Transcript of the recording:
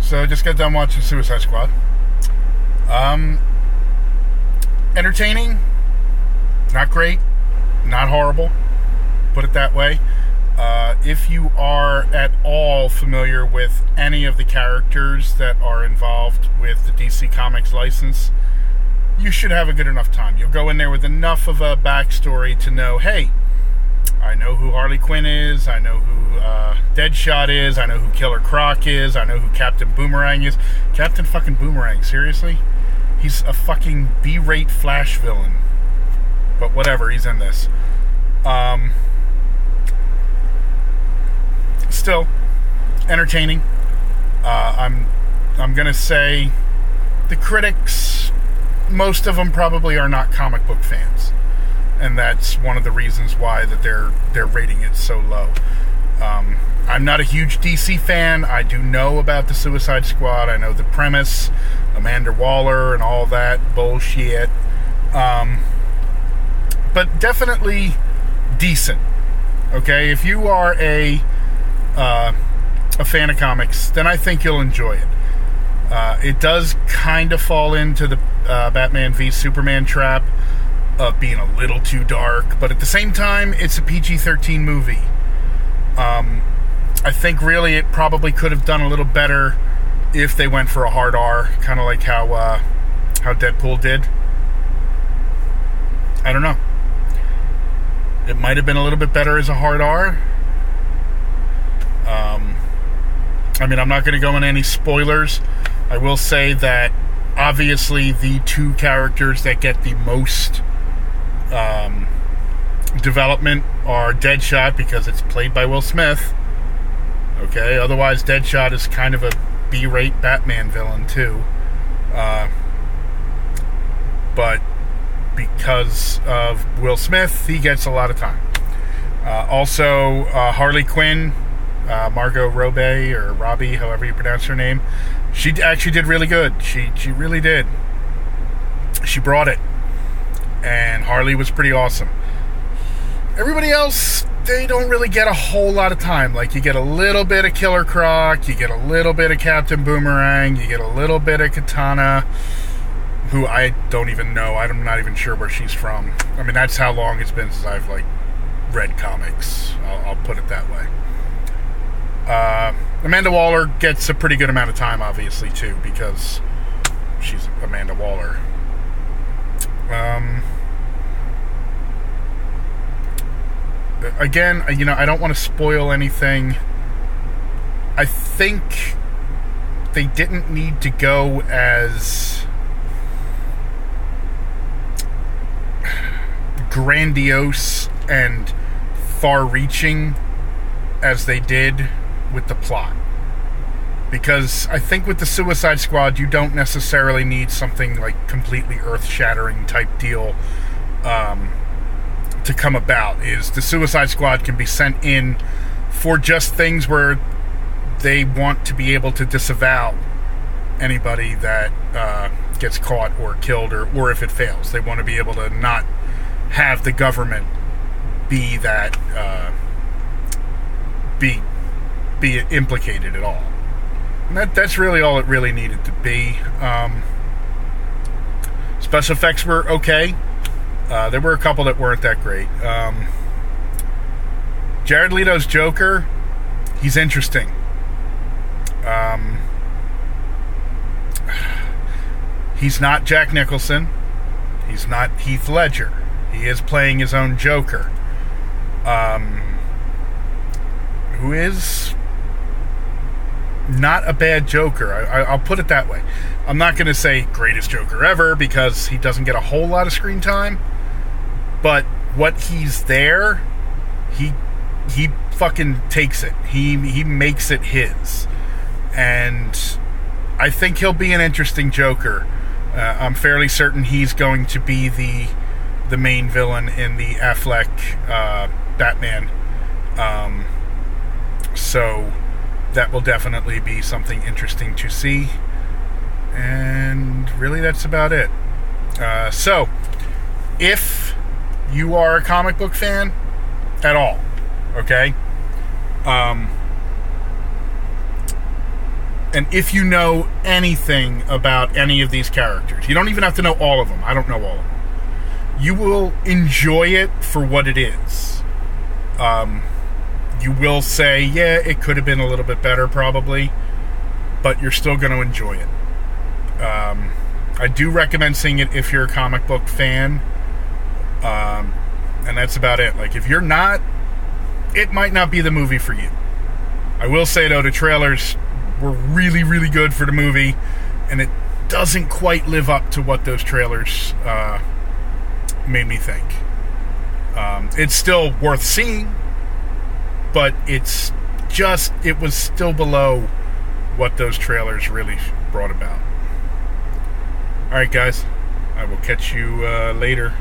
So I just got done watching Suicide Squad. Entertaining, not great, not horrible, put it that way. If you are at all familiar with any of the characters that are involved with the DC Comics license, you should have a good enough time. You'll go in there with enough of a backstory to know, hey, I know who Harley Quinn is, I know who Deadshot is, I know who Killer Croc is, I know who Captain Boomerang is. Captain fucking Boomerang, seriously? He's a fucking B-rate Flash villain. But whatever, he's in this. Still, entertaining. I'm gonna say the critics, most of them probably are not comic book fans. And that's one of the reasons why that they're rating it so low. I'm not a huge DC fan. I do know about the Suicide Squad. I know the premise, Amanda Waller and all that bullshit. But definitely decent. Okay, if you are a fan of comics, then I think you'll enjoy it. It does kind of fall into the Batman v Superman trap of being a little too dark, but at the same time, it's a PG-13 movie. I think really it probably could have done a little better if they went for a hard R, kind of like how Deadpool did. I don't know. It might have been a little bit better as a hard R. I mean, I'm not going to go into any spoilers. I will say that obviously the two characters that get the most development are Deadshot, because it's played by Will Smith. Okay, otherwise Deadshot is kind of a B-rate Batman villain too. But because of Will Smith, he gets a lot of time. Also, Harley Quinn, Margot Robbie, or Robbie, however you pronounce her name, she actually did really good. She really did. She brought it. And Harley was pretty awesome. Everybody else, they don't really get a whole lot of time. Like, you get a little bit of Killer Croc, you get a little bit of Captain Boomerang, you get a little bit of Katana, who I don't even know. I'm not even sure where she's from. I mean, that's how long it's been since I've, read comics. I'll put it that way. Amanda Waller gets a pretty good amount of time, obviously, too, because she's Amanda Waller. Again, I don't want to spoil anything. I think they didn't need to go as grandiose and far-reaching as they did with the plot. Because I think with the Suicide Squad, you don't necessarily need something completely earth-shattering type deal to come about. Is the Suicide Squad can be sent in for just things where they want to be able to disavow anybody that gets caught or killed, or if it fails, they want to be able to not have the government be that be implicated at all. And that's really all it really needed to be. Special effects were okay. There were a couple that weren't that great. Jared Leto's Joker, he's interesting. He's not Jack Nicholson. He's not Heath Ledger. He is playing his own Joker. Who is not a bad Joker. I'll put it that way. I'm not going to say greatest Joker ever, because he doesn't get a whole lot of screen time. But what he's there, he fucking takes it. He makes it his. And I think he'll be an interesting Joker. I'm fairly certain he's going to be the main villain in the Affleck Batman. So that will definitely be something interesting to see. And really, that's about it. So, if you are a comic book fan at all, okay, And if you know anything about any of these characters, you don't even have to know all of them. I don't know all of them. You will enjoy it for what it is. You will say, yeah, it could have been a little bit better probably, but you're still going to enjoy it. I do recommend seeing it if you're a comic book fan. And that's about it. Like, if you're not, it might not be the movie for you. I will say, though, the trailers were really, really good for the movie, and it doesn't quite live up to what those trailers made me think. It's still worth seeing, but it was still below what those trailers really brought about. Alright, guys. I will catch you later.